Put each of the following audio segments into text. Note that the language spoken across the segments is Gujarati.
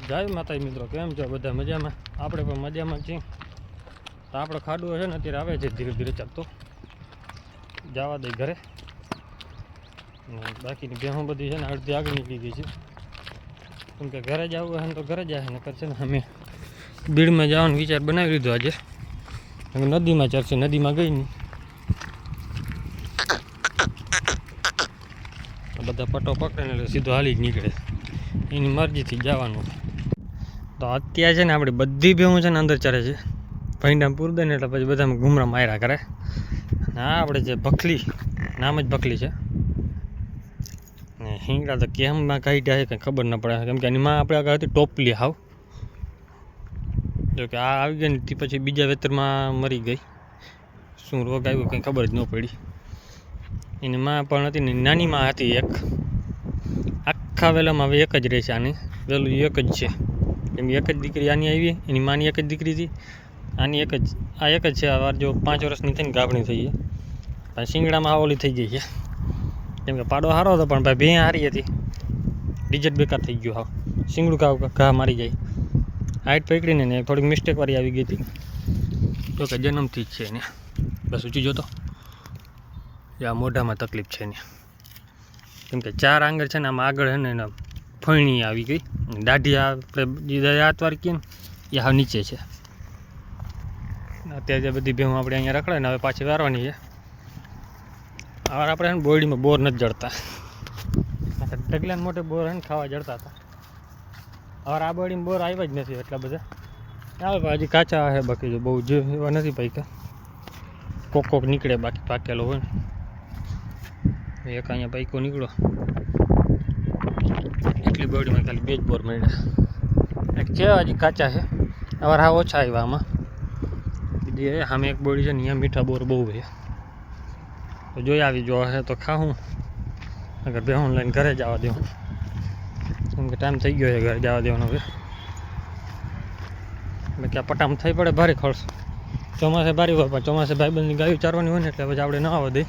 જય માતાજી મિત્રો, કેમ છો બધા? મજામાં? આપણે પણ મજામાં છીએ. તો આપણો ખાડો છે ને અત્યારે આવે છે ધીરે ધીરે ચાલતો, જવા દઈ ઘરે. બાકીની ભેહું બધી છે ને અડધી આગળ નીકળી ગઈ છે, કેમ કે ઘરે જવું હોય ને તો ઘરે જાય ને કરશે ને. અમે બીડમાં જવાનો વિચાર બનાવી લીધો આજે. નદીમાં ચડશે, નદીમાં ગઈ નહીં. બધા પટ્ટો પકડે ને સીધો હાલી જ નીકળે, એની મરજીથી જવાનું. તો અત્યારે છે ને આપણે બધી ભેહું છે ને અંદર ચડે છે. ભૈંડામાં પૂર દે ને એટલે પછી બધામાં ઘૂમરા માર્યા કરે. અને આ આપણે જે ભખલી, નામ જ ભખલી છે ને. હિંગડા તો કેમમાં કાઢ્યા છે કંઈ ખબર ન પડે, કેમ કે એની માં આપણે આગળ હતી ટોપલી હાવ. જો કે આ આવી ગઈ ને તે પછી બીજા વેતરમાં મરી ગઈ. શું રોગ આવ્યો કંઈ ખબર જ ન પડી. એની માં પણ હતી ને નાની માં હતી એક. આખા વેલામાં હવે એક જ રહે છે આની, વેલું એક જ છે. કેમ એક જ દીકરી આની આવી, એની માની એક જ દીકરી હતી, આની એક જ, આ એક જ છે. આ વાર જો 5 વર્ષની થઈને ગાભણી થઈ છે. પણ શિંગડામાં આ ઓલી થઈ ગઈ છે, કેમ કે પાડો સારો હતો પણ ભાઈ ભે હારી હતી, ડિજેટ બેકાર થઈ ગયો. હાવ શિંગડું ઘા મારી જાય. હાઈટ પકડીને ને થોડીક મિસ્ટેક વાળી આવી ગઈ હતી. તો કે જન્મથી જ છે એને. બસ ઊંચી જોતો આ મોઢામાં તકલીફ છે એને, કેમ કે 4 આંગળ છે ને આમાં આગળ છે ને એના ફણી આવી ગઈ. દાઢી આપણે હાથવાર કહીએ ને એ હાવ નીચે છે. અત્યારે જે બધી ભેહું આપણે અહીંયા રખડે ને હવે પાછી વારવાની છે. હવે આપણે ને બોરડીમાં બોર નથી જડતા, ઢગલાને મોટે બોર ને ખાવા જડતા હતા. હવે આ બોરડીમાં બોર આવ્યા જ નથી એટલા બધા. આવે હજી કાચા છે, બાકી જો બહુ જે એવા નથી પાક્યા. કોક નીકળે, બાકી પાકેલો હોય ને એક અહીંયા પાઈકો નીકળો. એટલી બોરડીમાં ખાલી 2 જ બોર મળ્યા. એક છે હજી કાચા છે, હવે હા ઓછા આવ્યા આમાં. બીજી સામે એક બોરડી છે ને અહીંયા મીઠા બોર બહુ છે. તો જોઈ આવી જો હે તો ખાવું, અગર ભેહું લઈને ઘરે જવા દેવું, કેમ કે ટાઈમ થઈ ગયો છે ઘરે જવા દેવાનો. હવે બાકી આ પટામાં થઈ પડે ભારે ખર્ચ. ચોમાસે ભારી હોય પણ ચોમાસે ભાઈબંધની ગાયું ચારવાની હોય ને એટલે પછી આપણે ન આવવા દઈએ,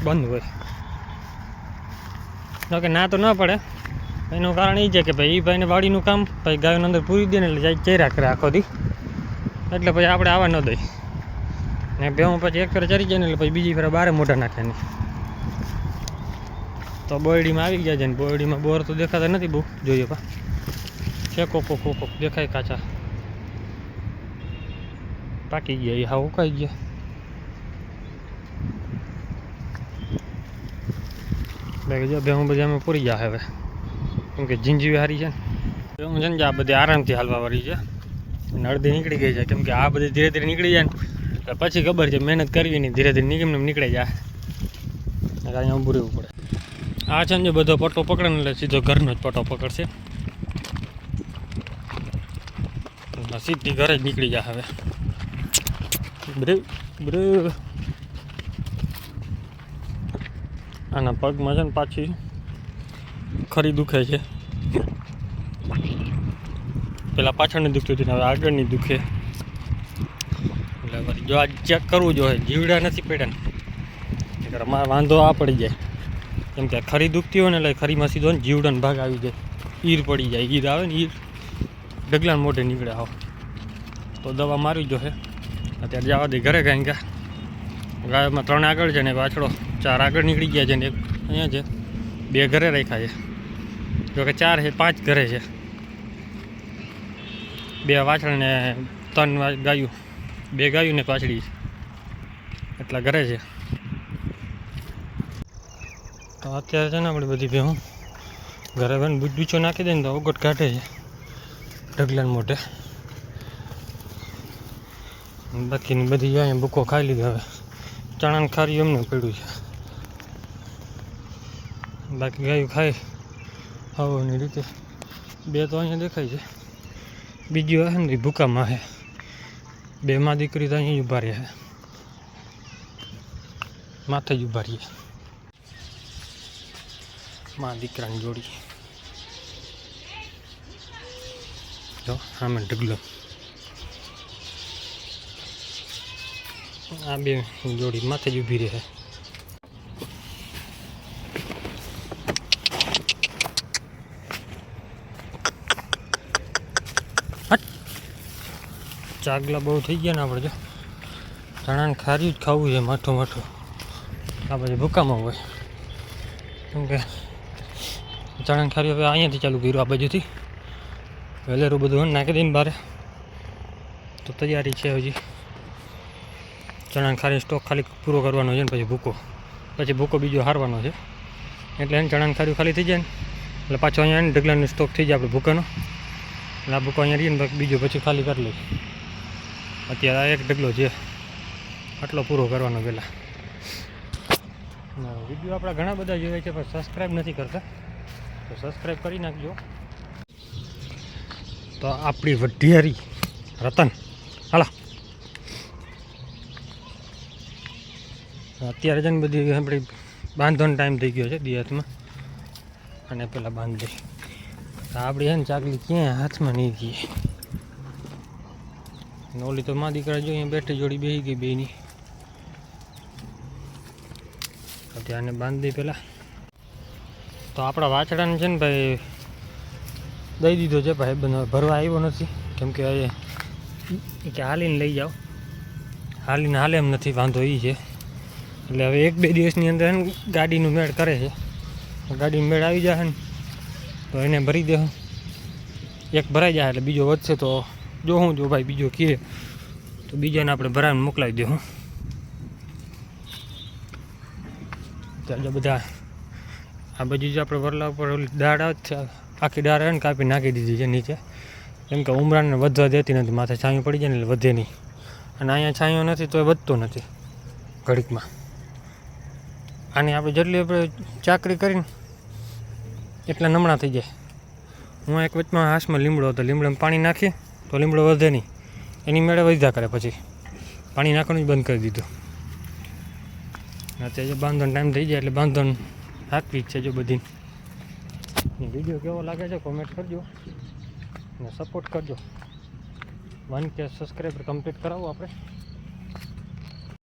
બંધ હોય. જોકે ના તો ન પડે, એનું કારણ એ છે કે ભાઈ એ ભાઈને વાડીનું કામ ભાઈ ગાયોને અંદર પૂરી દે ને એટલે જાય ચેરા કરે આખો દી, એટલે પછી આપણે આવવા ન દઈએ. ને ભેહું પછી એક ફેર ચરી જાય ને એટલે પછી બીજી ફેર બારે મોઢા નાખે નહીં. તો બોરડીમાં આવી ગયા છે ને બોરડીમાં બોર તો દેખાતા નથી બહુ. જોઈએ પા છે કોક દેખાય કાચા, પાકી ગયા એ હા ઉકાઈ ગયા. બાકી જો ભેહું બધી અમે પૂરી ગયા હવે, કેમ કે જીંજીવી હારી છે ને. ભેહું છે ને આ બધી આરામથી હાલવા વાળી છે અને અડધી નીકળી ગઈ છે, કેમ કે આ બધી ધીરે ધીરે નીકળી જાય ને પછી ખબર છે મહેનત કરવી નહીં, ધીરે ધીરે નીકળી જાય. અહીંયા ઊભું રહેવું પડે. આ છે ને બધો પટ્ટો પકડે ને એટલે સીધો ઘરનો જ પટ્ટો પકડશે, સીધી ઘરે જ નીકળી જાય હવે. આના પગમાં છે ને પાછી ખરી દુખે છે. પેલા પાછળની દુખતી હતી, હવે આગળની દુખે. એટલે જો આ ચેક કરવું જોઈએ, જીવડા નથી પડ્યા ને અમારે વાંધો આ પડી જાય. કેમ કે ખરી દુખતી હોય ને એટલે ખરીમાં સીધો ને જીવડાનો ભાગ આવી જાય, ઈર પડી જાય. ઈર આવે ને ઈર ઢગલાને મોઢે નીકળે આવો, તો દવા મારવી જોઈએ. અત્યારે જવા દે ઘરે ગાય ગયા. ગાયમાં 3 આગળ છે ને પાછળો 4 આગળ નીકળી ગયા છે ને એક અહીંયા છે. 2 ઘરે રાખ્યા છે, જોકે 4 છે, 5 ઘરે છે. 2 વાછળ ને 3 ગાયું, 2 ગાયું ને પાછળી એટલા ઘરે છે. તો અત્યારે છે ને આપણે બધી ભેહું ઘરે બને બૂચો નાખી દે ને તો ઓગટ કાઢે છે ઢગલાને મોઢે. બાકીની બધી જાય ભૂકો ખાઈ લીધો. હવે ચણાને ખારી એમને પડ્યું છે, બાકી ગાયું ખાય હવાની રીતે. 2 તો અહીંયા દેખાય છે, બીજી આવે ને ભૂકામાં છે. 2 માં દીકરી તો અહીંયા ઊભા રહ્યા, માથે જ ઊભા રહીએ માં દીકરાની જોડી. જો સામે ઢગલો, આ 2 જોડી માથે જ ઊભી રહે. ચાગલા બહુ થઈ ગયા ને આપણે જો ચણાને ખાર્યું જ ખાવું છે માઠું માઠું. આ પછી ભૂકામાં હોય કેમ કે ચણાને ખાર્યું હવે અહીંયાથી ચાલુ કર્યું આ બાજુથી વેલેરું બધું નાખી દઈને બહાર તો તૈયારી છે હજી. ચણાને ખારી સ્ટોક ખાલી પૂરો કરવાનો છે ને પછી ભૂકો બીજો હારવાનો છે એટલે એને ચણાને ખારી ખાલી થઈ જાય ને એટલે પાછો અહીંયા ઢગલાનો સ્ટોક થઈ જાય આપણે ભૂકાનો. એટલે આ ભૂકો અહીંયા રહીને બીજો પછી ખાલી કરી લઈએ. અત્યારે આ એક ઢગલો છે આટલો પૂરો કરવાનો પહેલાં. વિડીયો આપણા ઘણા બધા જોઈએ છે પણ સબસ્ક્રાઈબ નથી કરતા તો સબસ્ક્રાઈબ કરી નાખજો. તો આપણી વઢિયારી રતન હાલો અત્યારે જ ને બધી આપણી બાંધવાનો ટાઈમ થઈ ગયો છે દિયાતમાં અને પેલા બાંધી આપણી છે ને ચાકલી ક્યાંય હાથમાં નહીં ગઈ. ઓલી તો મા દીકરા જો અહીંયા બેઠી જોડી બેસી ગઈ બેની. ત્યાંને બાંધી પેલા તો આપણા વાછડાને છે ને ભાઈ દઈ દીધો છે ભાઈ ભરવા આવ્યો નથી કેમ કે કે હાલીને લઈ જાઓ હાલીને હાલે એમ નથી વાંધો એ છે. એટલે હવે 1-2 દિવસની અંદર ગાડીનું મેળ કરે છે. ગાડીનું મેળ આવી જશે ને તો એને ભરી દે. એક ભરાઈ જાય એટલે બીજો વધશે તો જોઉં જો ભાઈ બીજો કહે તો બીજાને આપણે ભરાવીને મોકલાવી દઉં. ચાલો બધા આ બાજુ જ આપણે વરલા ઉપર દાળ આખી દાળ ને કાપી નાખી દીધી છે નીચે કેમ કે ઉમરાને વધવા દેતી નથી. માથે છાંયો પડી જાય ને એટલે વધે નહીં અને અહીંયા છાંયો નથી તો એ વધતો નથી ઘડીકમાં. આની આપણે જેટલી આપણે ચાકરી કરીને એટલા નમણા થઈ જાય. હું એક વચમાં હાથમાં લીમડો હતો લીમડામાં પાણી નાખીએ તો લીમડો વધે નહીં એની મેળે વધ્યા કરે પછી પાણી નાખવાનું જ બંધ કરી દીધું. અત્યારે બાંધવાનો ટાઈમ થઈ જાય એટલે બાંધવાનું રાખવી જ છે જો બધી. વિડીયો કેવો લાગે છે કોમેન્ટ કરજો અને સપોર્ટ કરજો. 1K સબસ્ક્રાઈબર કમ્પ્લીટ કરાવો આપણે.